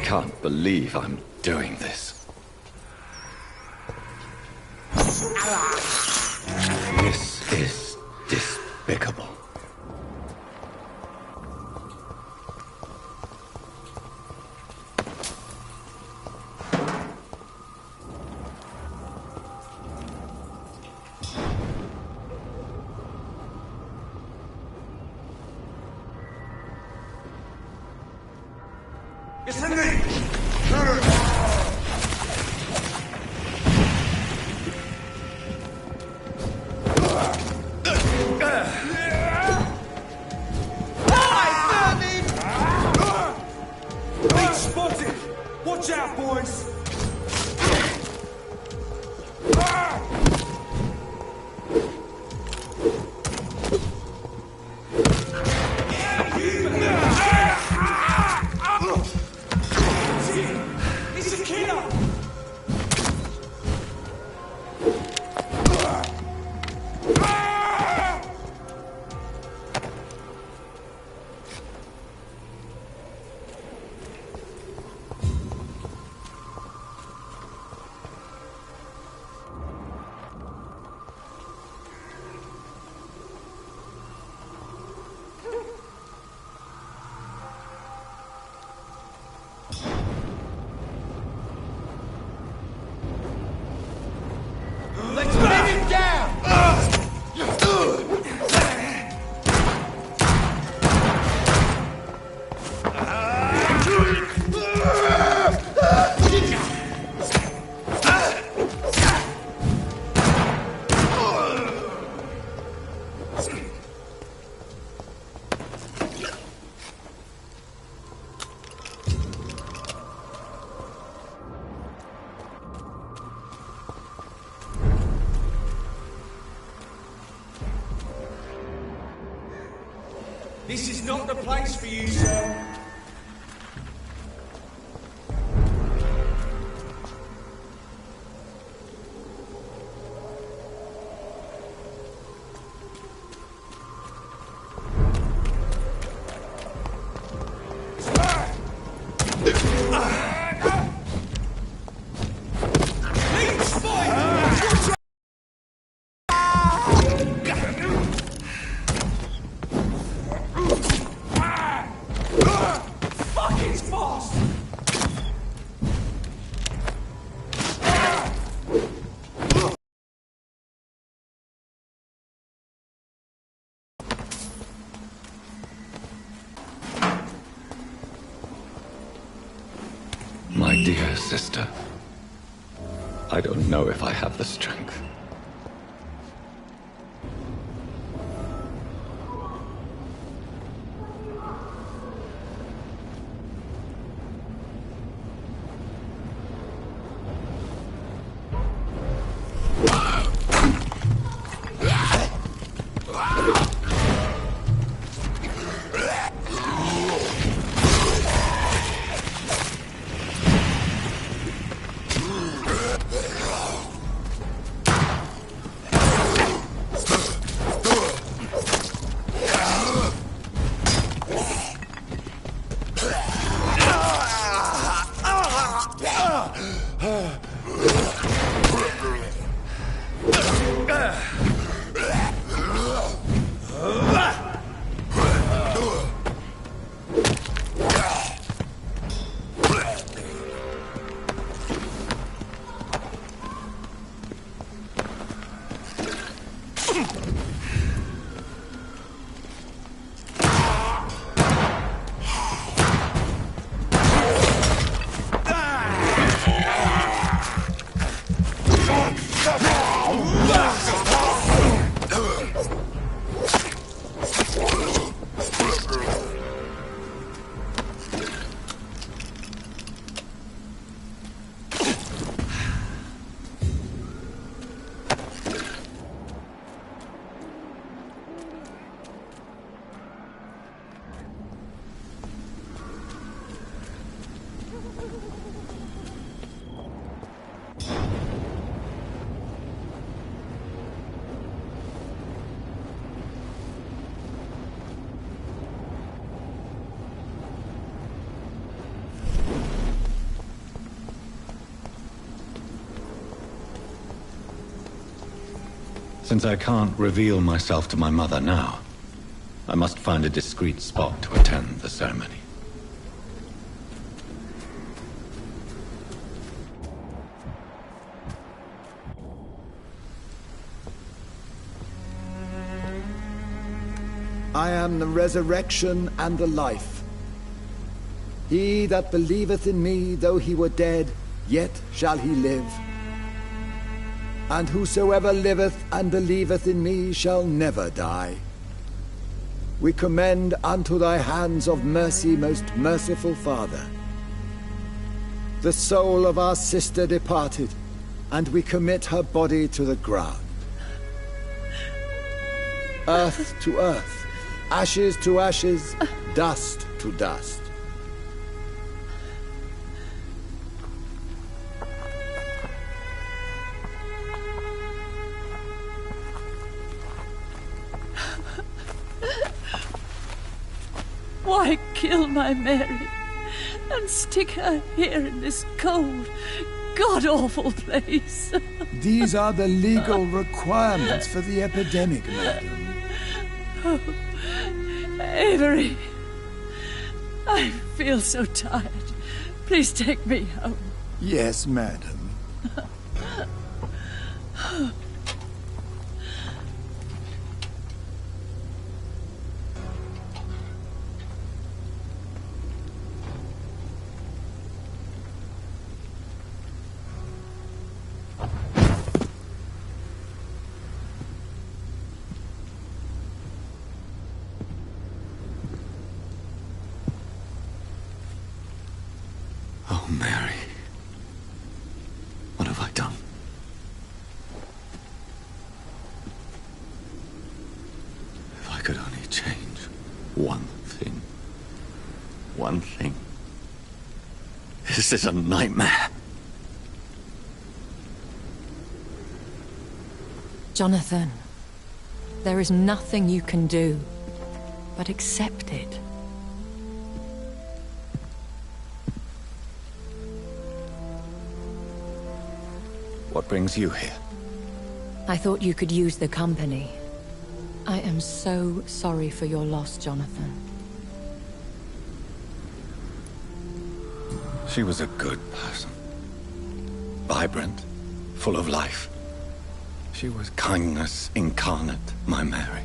can't believe I'm doing this. This is despicable. This is not the place for you, sir. My dear sister, I don't know if I have the strength. Since I can't reveal myself to my mother now, I must find a discreet spot to attend the ceremony. I am the resurrection and the life. He that believeth in me, though he were dead, yet shall he live. And whosoever liveth and believeth in me shall never die. We commend unto thy hands of mercy, most merciful Father, the soul of our sister departed, and we commit her body to the ground. Earth to earth, ashes to ashes, dust to dust. Why kill my Mary and stick her here in this cold, god-awful place? These are the legal requirements for the epidemic, madam. Oh, Avery, I feel so tired. Please take me home. Yes, madam. Oh, Mary. What have I done? If I could only change one thing. One thing. This is a nightmare. Jonathan, there is nothing you can do but accept it. What brings you here? I thought you could use the company. I am so sorry for your loss, Jonathan. She was a good person. Vibrant, full of life. She was kindness incarnate, my Mary.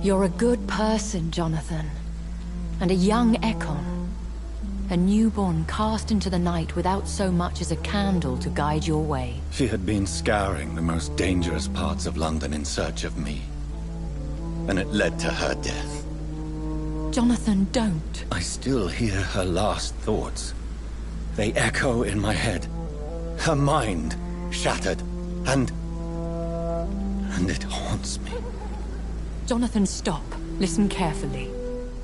You're a good person, Jonathan. And a young Ekon. A newborn cast into the night without so much as a candle to guide your way. She had been scouring the most dangerous parts of London in search of me. And it led to her death. Jonathan, don't. I still hear her last thoughts. They echo in my head. Her mind shattered, and it haunts me. Jonathan, stop. Listen carefully.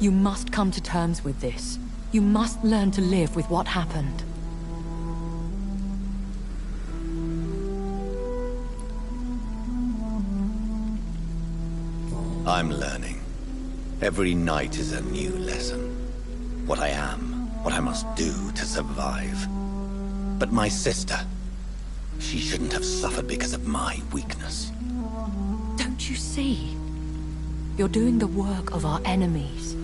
You must come to terms with this. You must learn to live with what happened. I'm learning. Every night is a new lesson. What I am, what I must do to survive. But my sister, she shouldn't have suffered because of my weakness. Don't you see? You're doing the work of our enemies,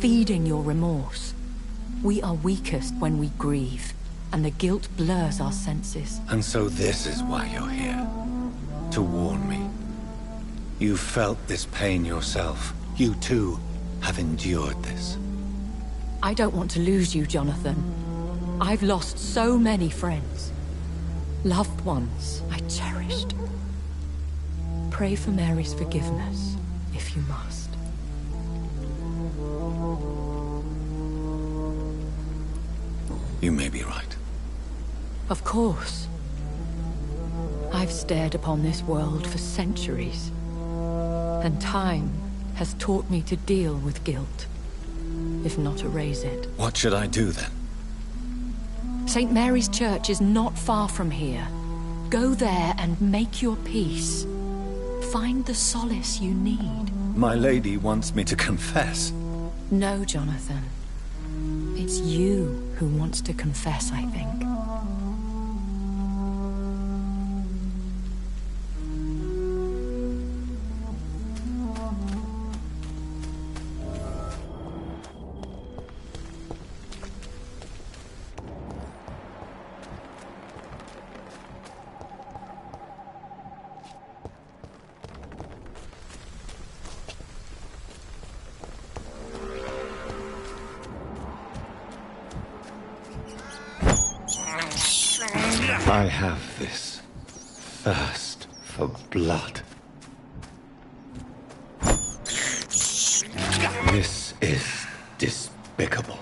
feeding your remorse. We are weakest when we grieve, and the guilt blurs our senses. And so this is why you're here. To warn me. You've felt this pain yourself. You too have endured this. I don't want to lose you, Jonathan. I've lost so many friends. Loved ones I cherished. Pray for Mary's forgiveness, if you must. You may be right. Of course. I've stared upon this world for centuries. And time has taught me to deal with guilt, if not erase it. What should I do then? St. Mary's Church is not far from here. Go there and make your peace. Find the solace you need. My lady wants me to confess. No, Jonathan. It's you who wants to confess, I think. I have this thirst for blood. This is despicable.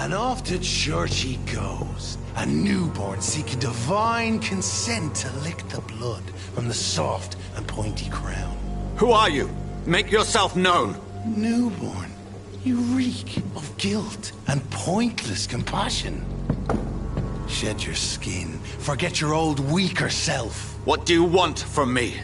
And off to church he goes, a newborn seeking divine consent to lick the blood from the soft and pointy crown. Who are you? Make yourself known. Newborn, you reek of guilt and pointless compassion. Shed your skin, forget your old weaker self. What do you want from me?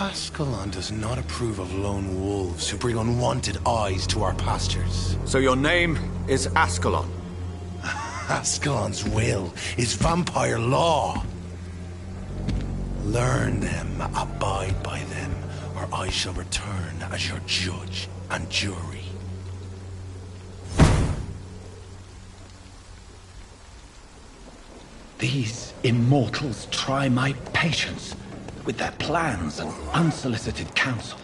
Ascalon does not approve of lone wolves who bring unwanted eyes to our pastures. So your name is Ascalon? Ascalon's will is vampire law. Learn them, abide by them, or I shall return as your judge and jury. These immortals try my patience with their plans and unsolicited counsel.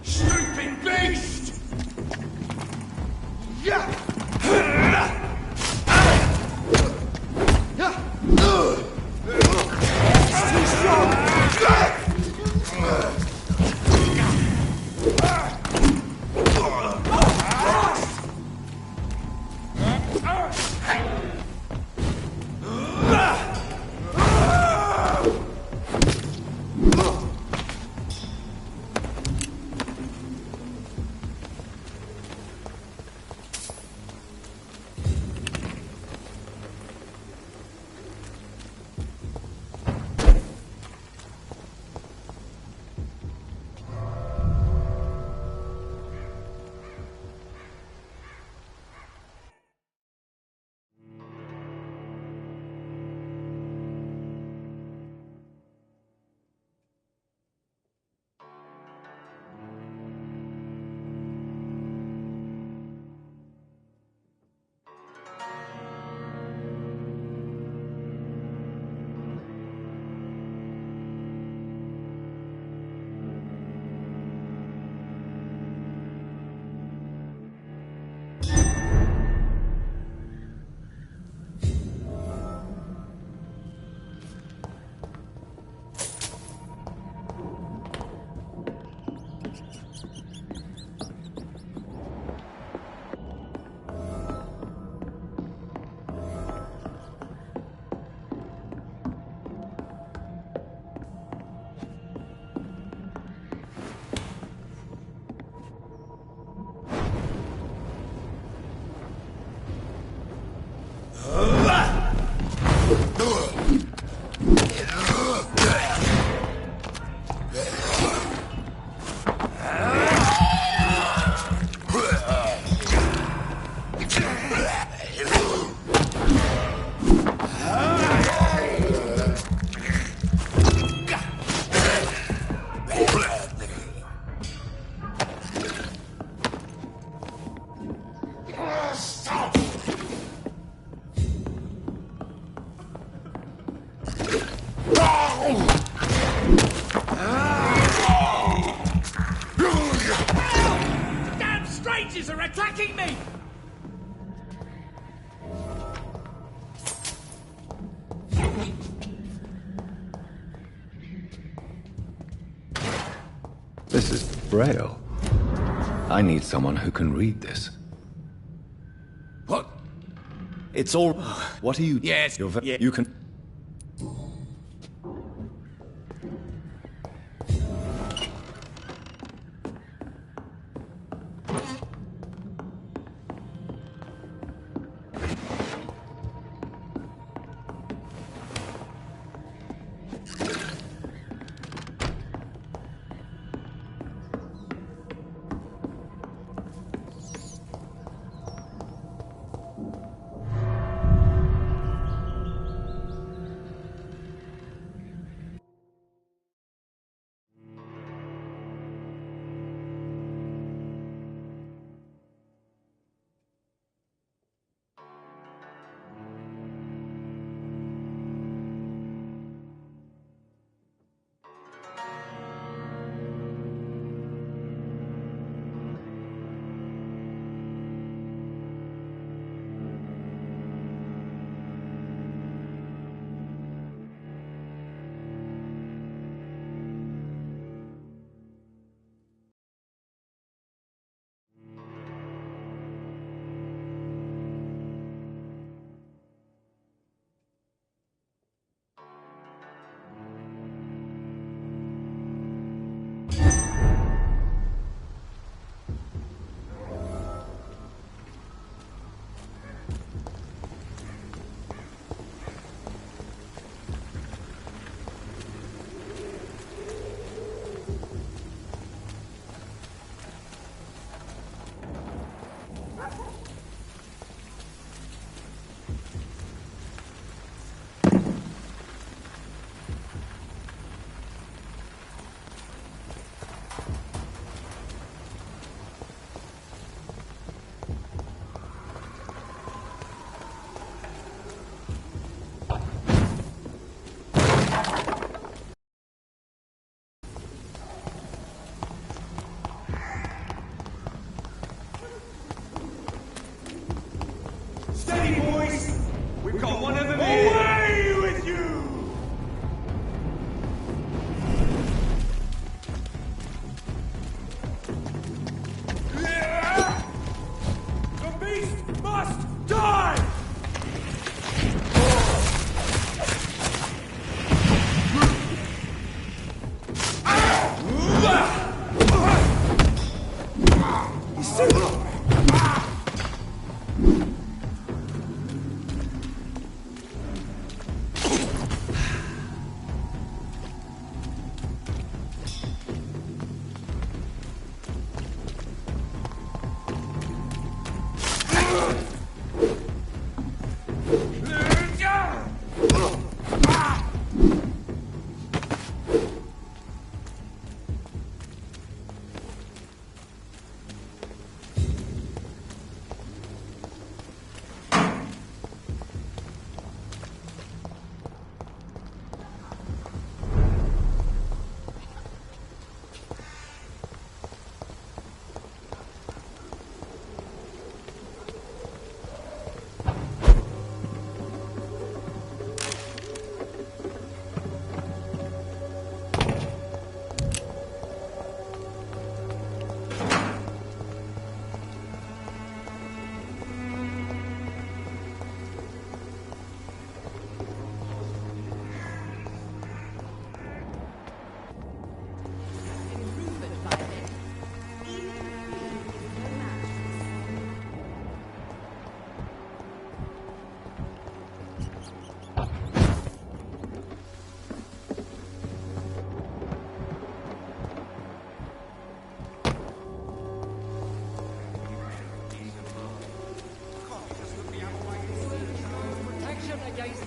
Stupid beast! Damn strangers are attacking me! This is Braille. I need someone who can read this. What? It's all... What are you... Yes, yeah. You can...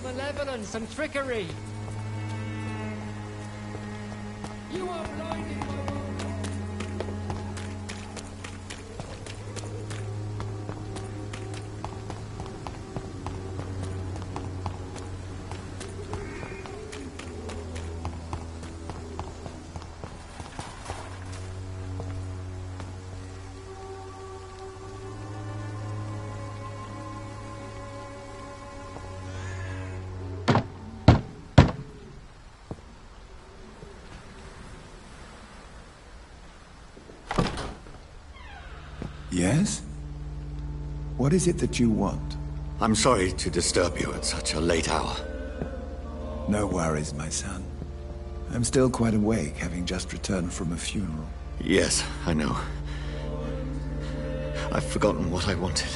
Malevolence and trickery! You are blinded by Yes? What is it that you want? I'm sorry to disturb you at such a late hour. No worries, my son. I'm still quite awake, having just returned from a funeral. Yes, I know. I've forgotten what I wanted.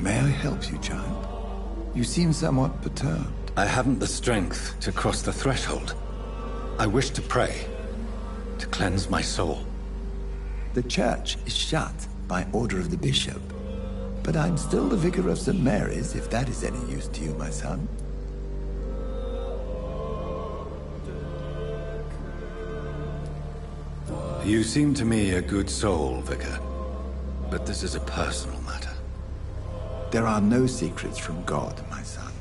May I help you, child? You seem somewhat perturbed. I haven't the strength to cross the threshold. I wish to pray, to cleanse my soul. The church is shut by order of the bishop. But I'm still the vicar of St. Mary's, if that is any use to you, my son. You seem to me a good soul, Vicar. But this is a personal matter. There are no secrets from God, my son.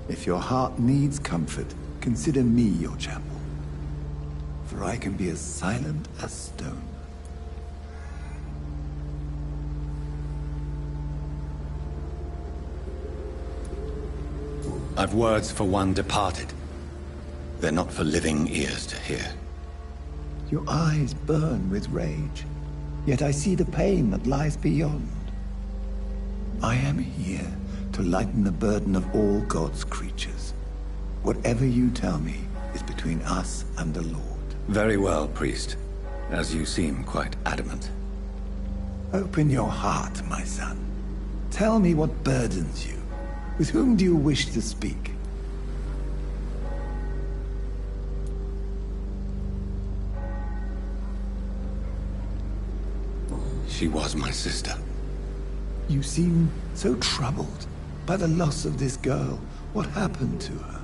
If your heart needs comfort, consider me your chapel. For I can be as silent as stone. I've words for one departed. They're not for living ears to hear. Your eyes burn with rage, yet I see the pain that lies beyond. I am here to lighten the burden of all God's creatures. Whatever you tell me is between us and the Lord. Very well, priest. As you seem quite adamant. Open your heart, my son. Tell me what burdens you. With whom do you wish to speak? She was my sister. You seem so troubled by the loss of this girl. What happened to her?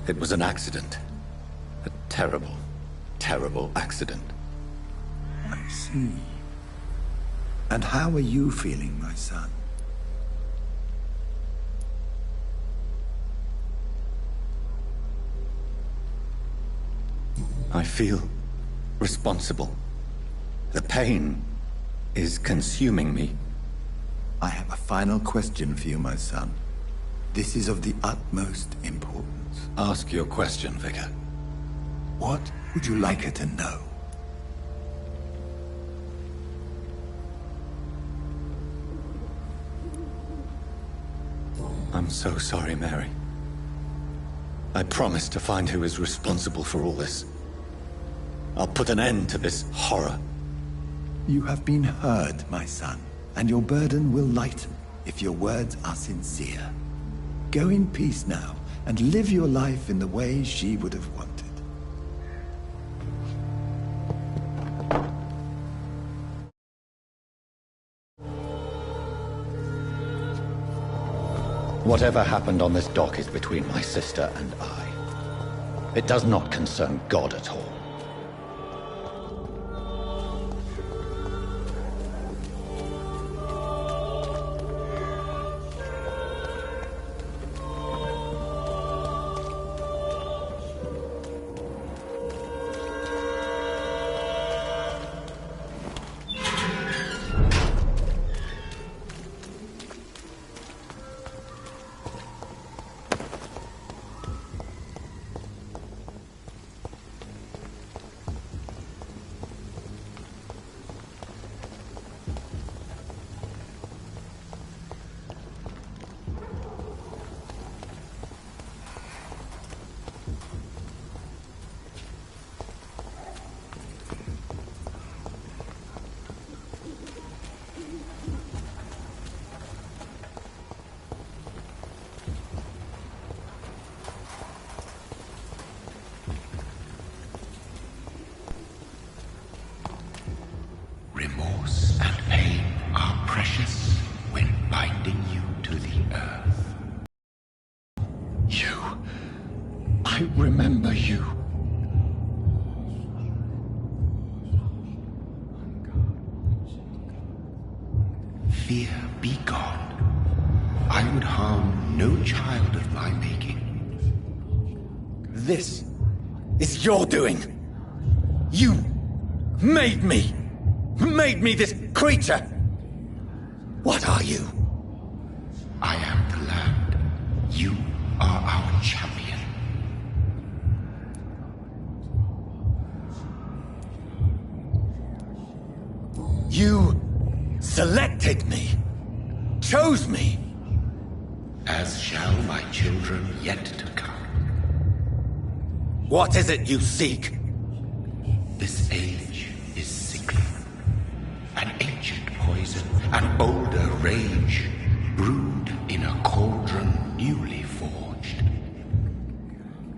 It was an accident. A terrible, terrible accident. I see. And how are you feeling, my son? I feel responsible. The pain is consuming me. I have a final question for you, my son. This is of the utmost importance. Ask your question, Vicar. What would you like her to know? I'm so sorry, Mary. I promise to find who is responsible for all this. I'll put an end to this horror. You have been heard, my son, and your burden will lighten if your words are sincere. Go in peace now, and live your life in the way she would have wanted. Whatever happened on this dock is between my sister and I. It does not concern God at all. Remorse and pain are precious when binding you to the earth. You. I remember you. Fear be gone. I would harm no child of my making. This is your doing. You made me. Made me this creature. What are you? I am the land. You are our champion. You selected me. Chose me. As shall my children yet to come. What is it you seek? This age is sickly. An ancient poison, an older rage, brewed in a cauldron newly forged.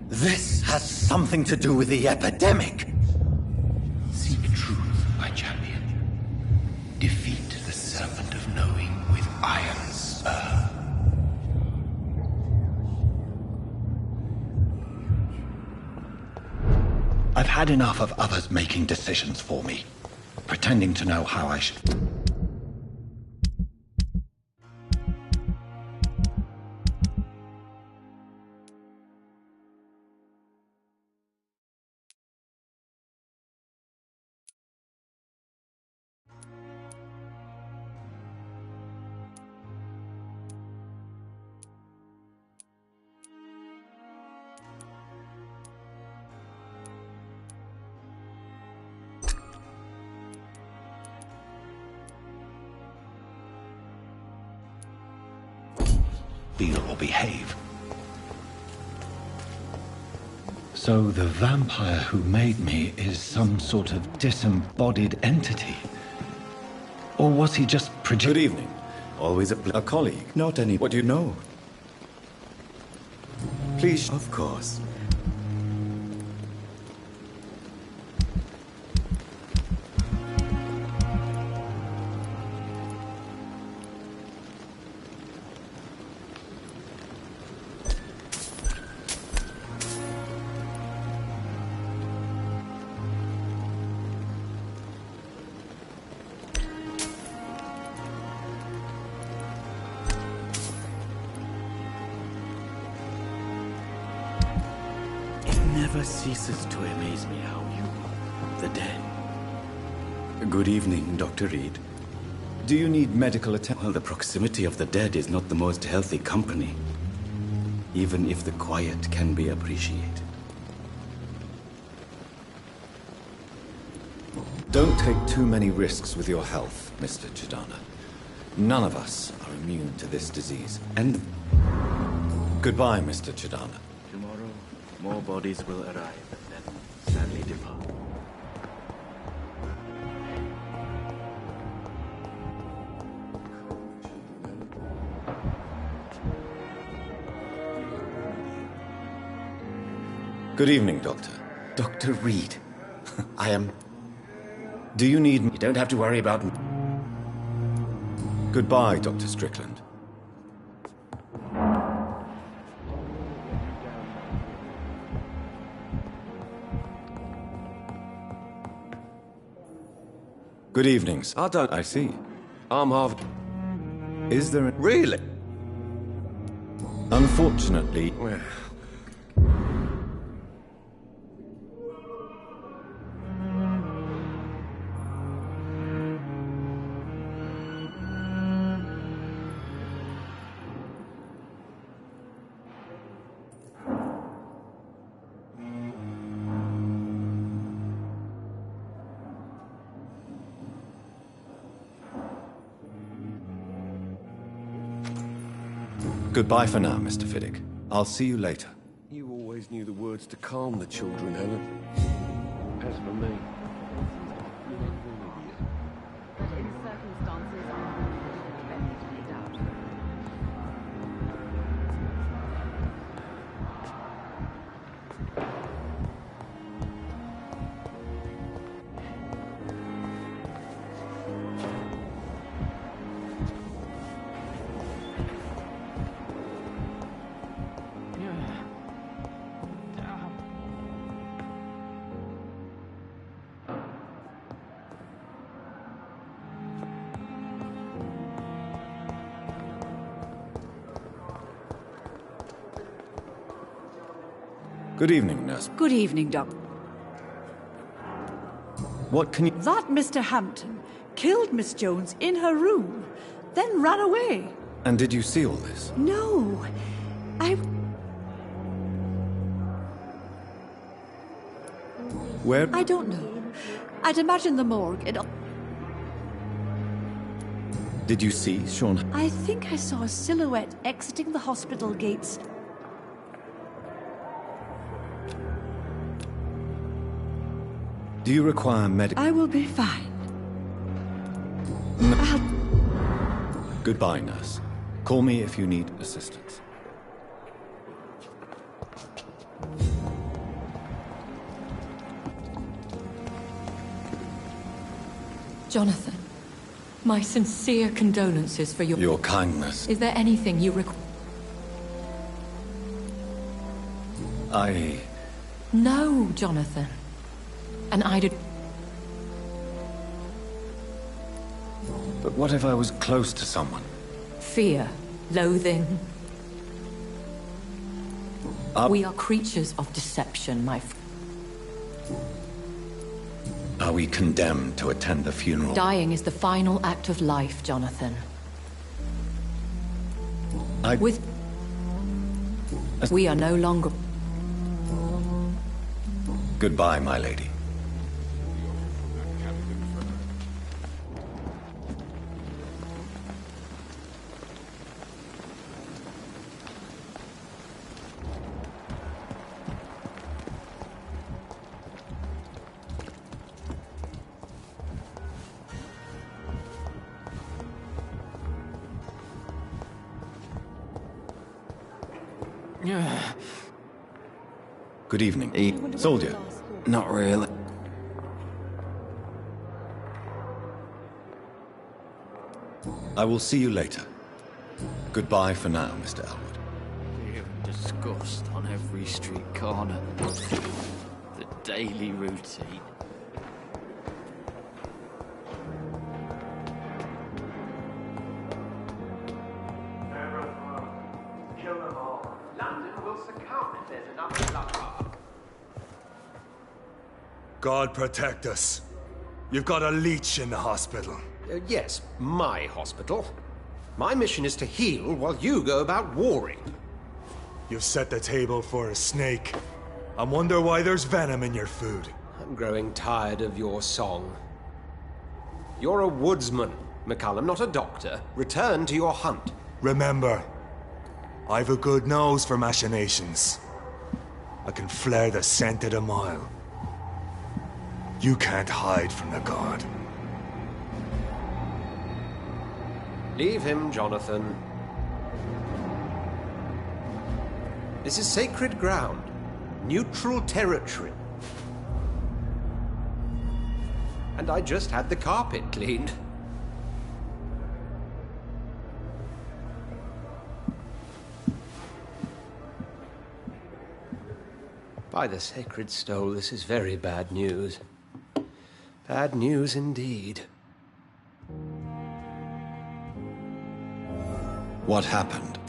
This has something to do with the epidemic. Seek truth, my champion. Defeat the serpent of knowing with iron spur. I've had enough of others making decisions for me, pretending to know how I should. Feel or behave. So the vampire who made me is some sort of disembodied entity? Or was he just Good evening. Always a colleague, not any... What do you know? Please... Of course. Never ceases to amaze me how you, the dead. Good evening, Dr. Reed. Do you need medical attention? Well, the proximity of the dead is not the most healthy company, even if the quiet can be appreciated. Don't take too many risks with your health, Mr. Chidana. None of us are immune to this disease. And Goodbye, Mr. Chidana. tomorrow, more bodies will arrive and then sadly depart. Good evening, Doctor. Dr. Reed. I am... Do you need me? You don't have to worry about me. Goodbye, Dr. Strickland. Good evenings. I see. I'm half... Is there a... Really? Unfortunately... Well... Goodbye for now, Mr. Fiddick. I'll see you later. You always knew the words to calm the children, Helen. As for me... Good evening, nurse. Good evening, Doc. What can you... That Mr. Hampton killed Miss Jones in her room, then ran away. And did you see all this? No, Where... I don't know. I'd imagine the morgue. Did you see Sean... I think I saw a silhouette exiting the hospital gates. Do you require medical... I will be fine. Goodbye, nurse. Call me if you need assistance. Jonathan, my sincere condolences for your... Your kindness. Is there anything you require? No, Jonathan. And I did... But what if I was close to someone? Fear, loathing. We are creatures of deception, my friend. Are we condemned to attend the funeral? Dying is the final act of life, Jonathan. We are no longer... Goodbye, my lady. Good evening. Soldier. Not really. I will see you later. Goodbye for now, Mr. Elwood. Fear and disgust on every street corner. The daily routine. Kill them all. London will succumb if there's enough blood. God protect us. You've got a leech in the hospital. Yes, my hospital. My mission is to heal while you go about warring. You've set the table for a snake. I wonder why there's venom in your food. I'm growing tired of your song. You're a woodsman, McCallum, not a doctor. Return to your hunt. Remember, I've a good nose for machinations. I can flare the scent at a mile. You can't hide from the god. Leave him, Jonathan. This is sacred ground. Neutral territory. And I just had the carpet cleaned. By the sacred stole, this is very bad news. Bad news indeed. What happened?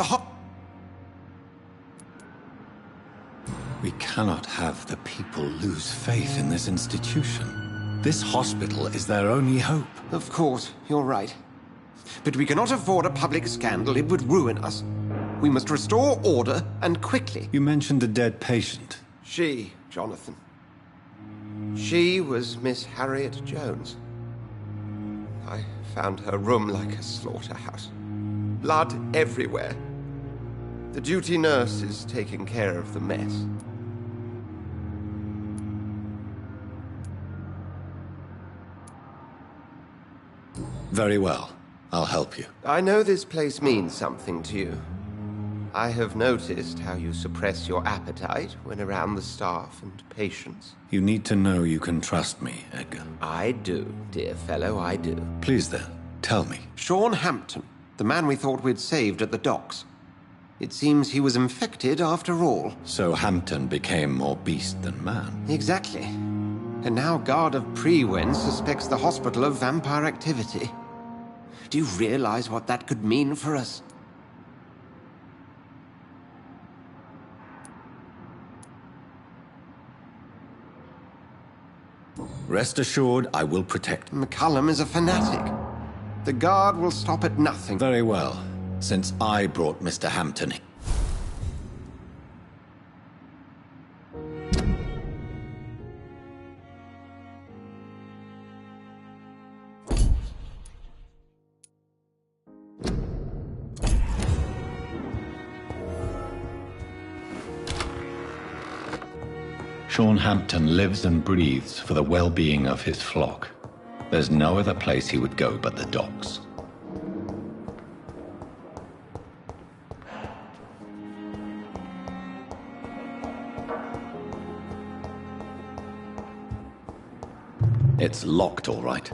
We cannot have the people lose faith in this institution. This hospital is their only hope. Of course, you're right. But we cannot afford a public scandal. It would ruin us. We must restore order, and quickly. You mentioned a dead patient. She, Jonathan. She was Miss Harriet Jones. I found her room like a slaughterhouse. Blood everywhere. The duty nurse is taking care of the mess. Very well. I'll help you. I know this place means something to you. I have noticed how you suppress your appetite when around the staff and patients. You need to know you can trust me, Edgar. I do, dear fellow, I do. Please then, tell me. Sean Hampton, the man we thought we'd saved at the docks. It seems he was infected after all. So Hampton became more beast than man. Exactly. And now Guard of Prewen suspects the hospital of vampire activity. Do you realize what that could mean for us? Rest assured, I will protect. McCullum is a fanatic. The Guard will stop at nothing. Very well, since I brought Mr. Hampton. Sean Hampton lives and breathes for the well-being of his flock. There's no other place he would go but the docks. It's locked, all right.